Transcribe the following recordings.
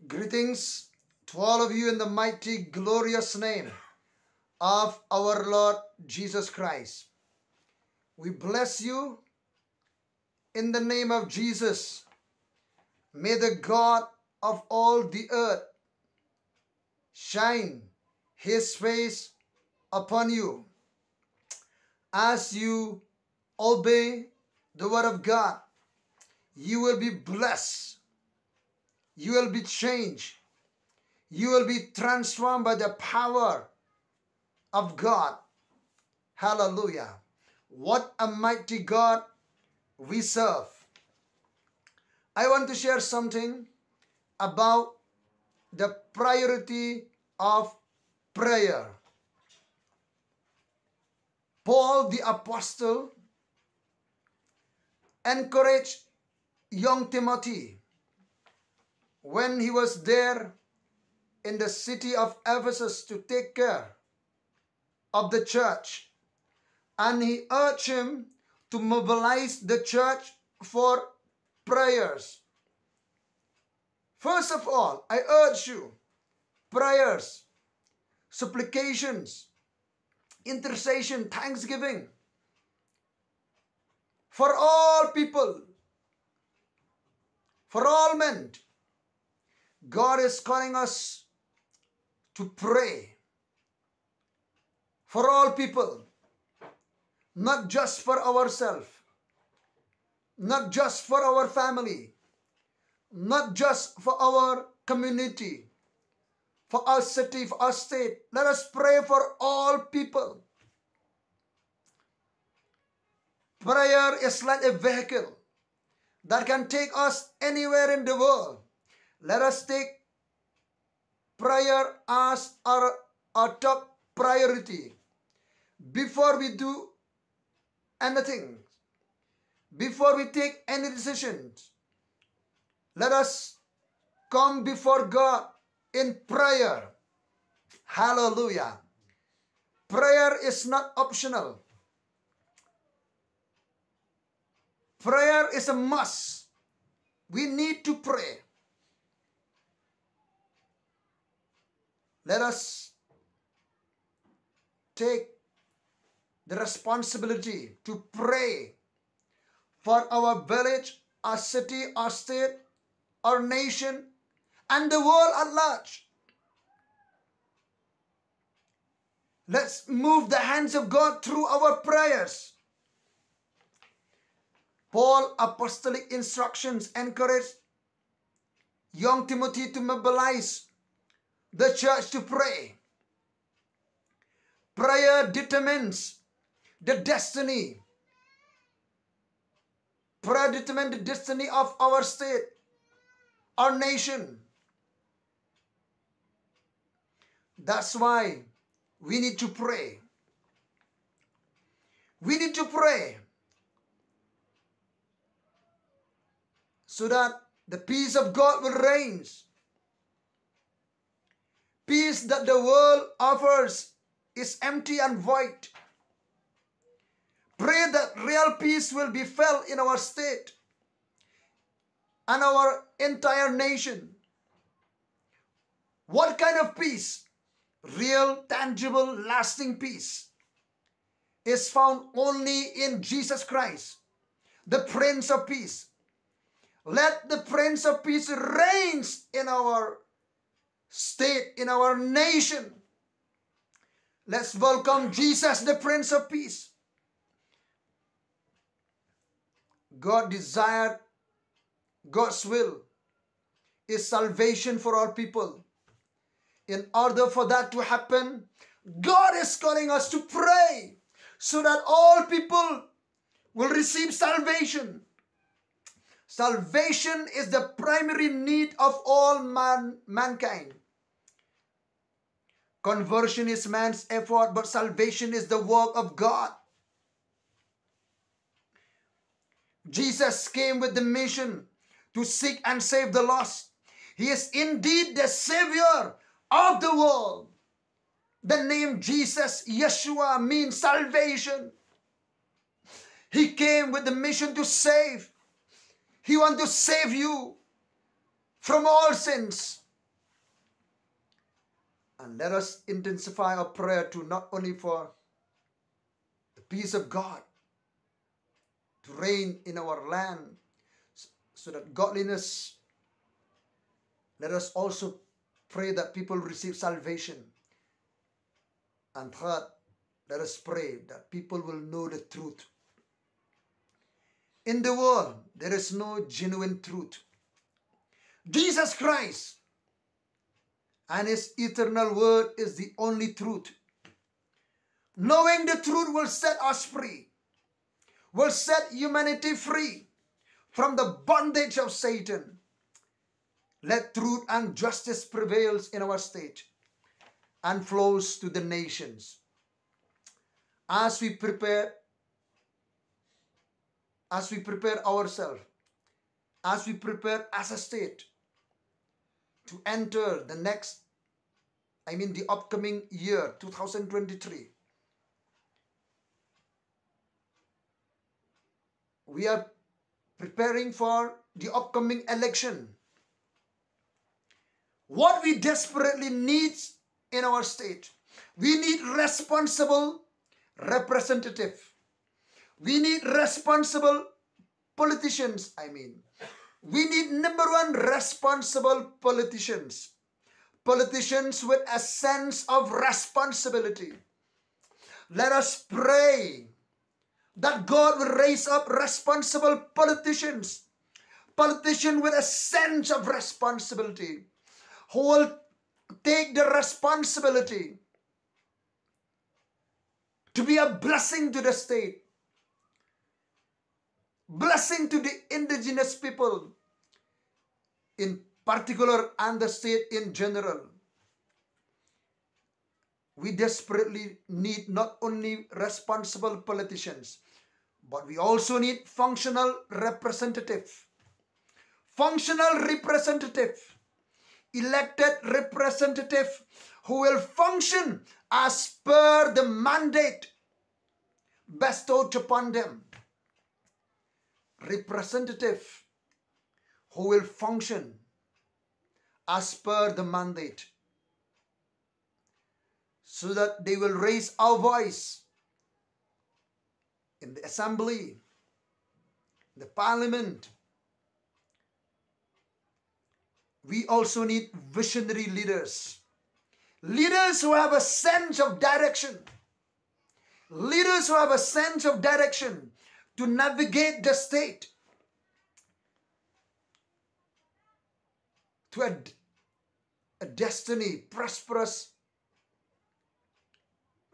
Greetings to all of you in the mighty, glorious name of our Lord Jesus Christ. We bless you in the name of Jesus. May the God of all the earth shine His face upon you as you obey the word of God. You will be blessed. You will be changed. You will be transformed by the power of God. Hallelujah. What a mighty God we serve. I want to share something about the priority of prayer. Paul the apostle encouraged young Timothy when he was there in the city of Ephesus to take care of the church, and he urged him to mobilize the church for prayers. First of all, I urge you, prayers, supplications, intercession, thanksgiving for all people, for all men. God is calling us to pray for all people, not just for ourselves, not just for our family, not just for our community, for our city, for our state. Let us pray for all people. Prayer is like a vehicle that can take us anywhere in the world. Let us take prayer as our top priority before we do anything, before we take any decisions. Let us come before God in prayer. Hallelujah. Prayer is not optional. Prayer is a must. We need to pray. Let us take the responsibility to pray for our village, our city, our state, our nation, and the world at large. Let's move the hands of God through our prayers. Paul's apostolic instructions encourage young Timothy to mobilize the church to pray. Prayer determines the destiny. Prayer determines the destiny of our state, our nation. That's why we need to pray. We need to pray so that the peace of God will reign. Peace that the world offers is empty and void. Pray that real peace will be felt in our state and our entire nation. What kind of peace? Real, tangible, lasting peace is found only in Jesus Christ, the Prince of Peace. Let the Prince of Peace reign in our state, in our nation. Let's welcome Jesus, the Prince of Peace. God desired, God's will is salvation for all people. In order for that to happen, God is calling us to pray so that all people will receive salvation. Salvation is the primary need of all mankind. Conversion is man's effort, but salvation is the work of God. Jesus came with the mission to seek and save the lost. He is indeed the Savior of the world. The name Jesus, Yeshua, means salvation. He came with the mission to save. He wants to save you from all sins. And let us intensify our prayer to not only for the peace of God to reign in our land, so that godliness, let us also pray that people receive salvation. And third, let us pray that people will know the truth. In the world, there is no genuine truth. Jesus Christ and His eternal word is the only truth. Knowing the truth will set us free, will set humanity free from the bondage of Satan. Let truth and justice prevails in our state and flows to the nations. As we prepare ourselves, as we prepare as a state to enter the upcoming year, 2023, we are preparing for the upcoming election. What we desperately need in our state, we need responsible representative. We need responsible politicians, We need, number one, responsible politicians. Politicians with a sense of responsibility. Let us pray that God will raise up responsible politicians. Politicians with a sense of responsibility, who will take the responsibility to be a blessing to the state, blessing to the indigenous people in particular and the state in general. We desperately need not only responsible politicians, but we also need functional representative. Functional representative, elected representative who will function as per the mandate bestowed upon them. Representative who will function as per the mandate, so that they will raise our voice in the assembly, the parliament. We also need visionary leaders. Leaders who have a sense of direction. Leaders who have a sense of direction to navigate the state to a destiny, prosperous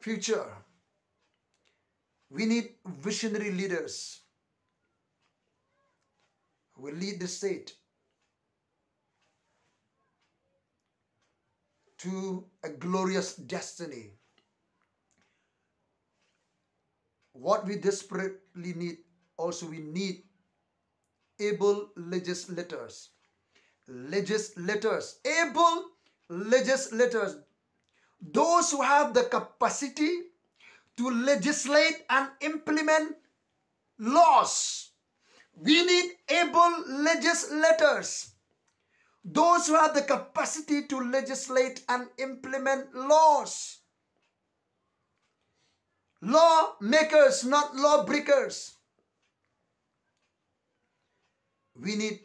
future. We need visionary leaders who will lead the state to a glorious destiny. What we desperately need, also we need able legislators. Able legislators. Those who have the capacity to legislate and implement laws. We need able legislators. Those who have the capacity to legislate and implement laws. Lawmakers, not lawbreakers. We need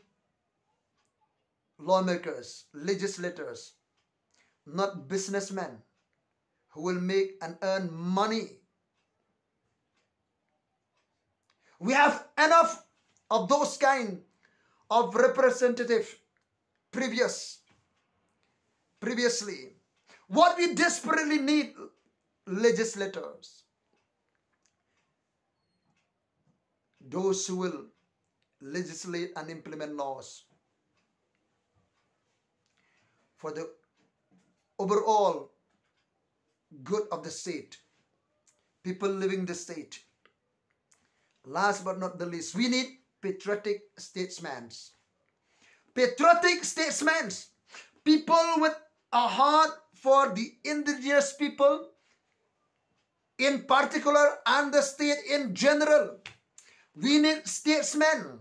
lawmakers, legislators, not businessmen who will make and earn money. We have enough of those kind of representative previously. What we desperately need, legislators. Those who will legislate and implement laws for the overall good of the state, people living the state. Last but not the least, we need patriotic statesmen. Patriotic statesmen, people with a heart for the indigenous people in particular and the state in general. We need statesmen.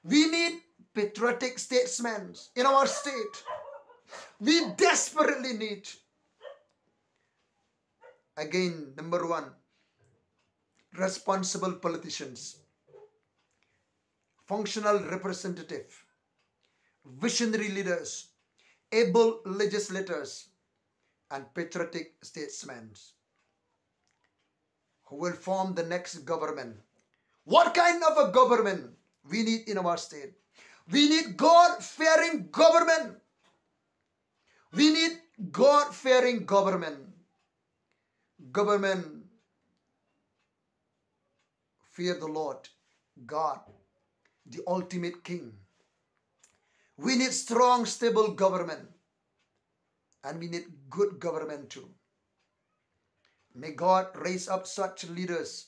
We need patriotic statesmen in our state. We desperately need. Again, number one, responsible politicians, functional representative, visionary leaders, able legislators, and patriotic statesmen who will form the next government. What kind of a government we need in our state? We need God-fearing government. We need God-fearing government. Government fear the Lord, God, the ultimate King. We need strong, stable government. And we need good government too. May God raise up such leaders,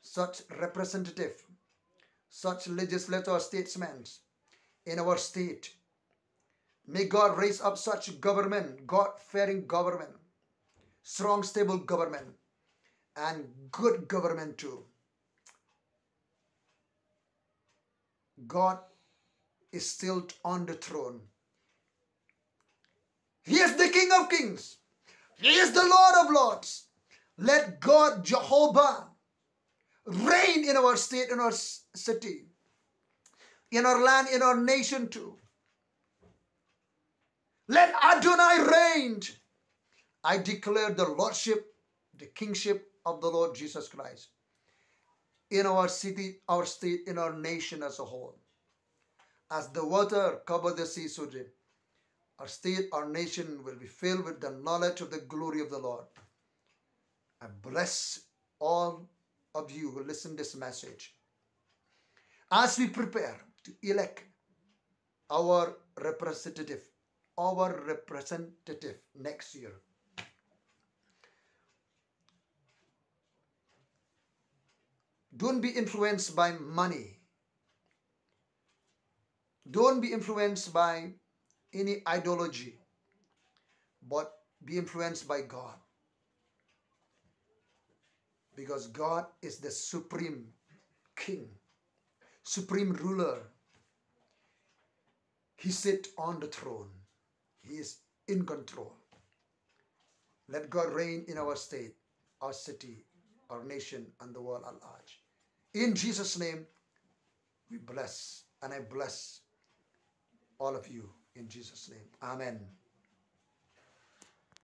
such representatives, such legislators, statesmen in our state. May God raise up such government, God-fearing government, strong, stable government, and good government too. God is still on the throne. He is the King of Kings. He is the Lord of Lords. Let God, Jehovah, reign in our state, in our city, in our land, in our nation too. Let Adonai reign. I declare the lordship, the kingship of the Lord Jesus Christ in our city, our state, in our nation as a whole. As the water cover the sea, so our state, our nation will be filled with the knowledge of the glory of the Lord. I bless all of you who listen to this message as we prepare to elect our representative next year. Don't be influenced by money. Don't be influenced by any ideology, but be influenced by God. Because God is the supreme king, supreme ruler. He sits on the throne. He is in control. Let God reign in our state, our city, our nation, and the world at large. In Jesus' name, we bless, and I bless all of you in Jesus' name. Amen.